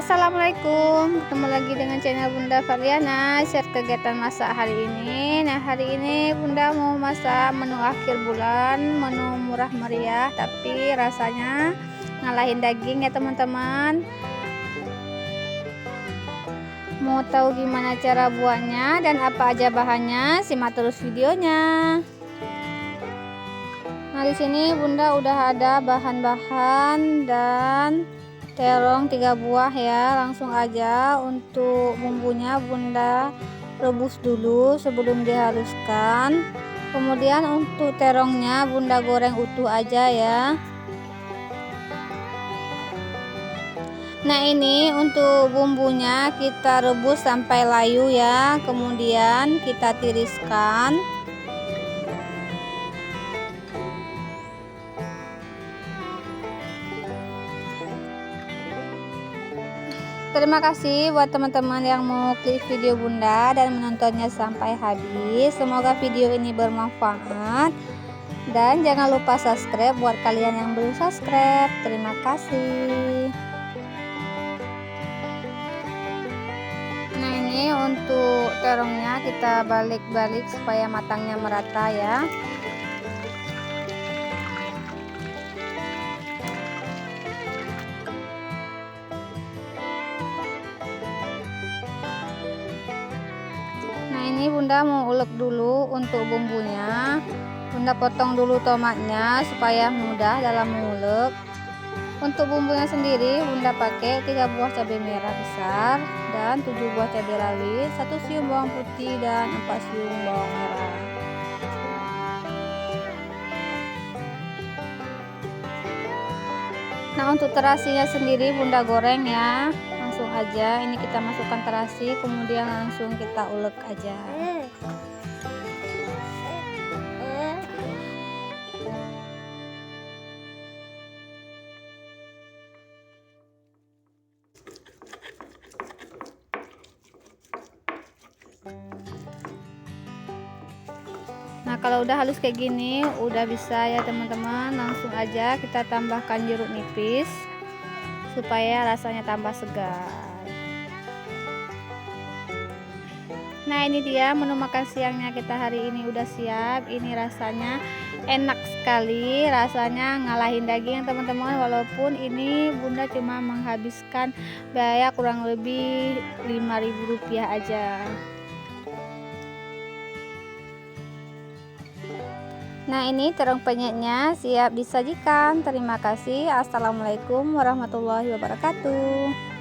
Assalamualaikum, ketemu lagi dengan channel Bunda Variana. Share kegiatan masak hari ini. Nah, hari ini Bunda mau masak menu akhir bulan, menu murah meriah tapi rasanya ngalahin daging ya teman-teman. Mau tahu gimana cara buatnya dan apa aja bahannya? Simak terus videonya. Nah, di sini Bunda udah ada bahan-bahan dan terong 3 buah ya. Langsung aja untuk bumbunya Bunda rebus dulu sebelum dihaluskan. Kemudian untuk terongnya Bunda goreng utuh aja ya. Nah, ini untuk bumbunya kita rebus sampai layu ya. Kemudian kita tiriskan. Terima kasih buat teman-teman yang mau klik video Bunda dan menontonnya sampai habis. Semoga video ini bermanfaat. Dan jangan lupa subscribe buat kalian yang belum subscribe. Terima kasih. Nah, ini untuk terongnya kita balik-balik supaya matangnya merata ya. Nah, ini Bunda mau ulek dulu untuk bumbunya. Bunda potong dulu tomatnya supaya mudah dalam mengulek. Untuk bumbunya sendiri Bunda pakai 3 buah cabai merah besar dan 7 buah cabai rawit, 1 siung bawang putih dan 4 siung bawang merah. Nah, untuk terasinya sendiri Bunda goreng ya. Langsung aja ini kita masukkan terasi, kemudian langsung kita ulek aja. Nah, kalau udah halus kayak gini udah bisa ya teman-teman. Langsung aja kita tambahkan jeruk nipis supaya rasanya tambah segar. Nah, ini dia menu makan siangnya kita hari ini udah siap. Ini rasanya enak sekali, rasanya ngalahin daging teman-teman. Walaupun ini Bunda cuma menghabiskan biaya kurang lebih Rp5.000 aja. Nah, ini terong penyetnya siap disajikan. Terima kasih. Assalamualaikum warahmatullahi wabarakatuh.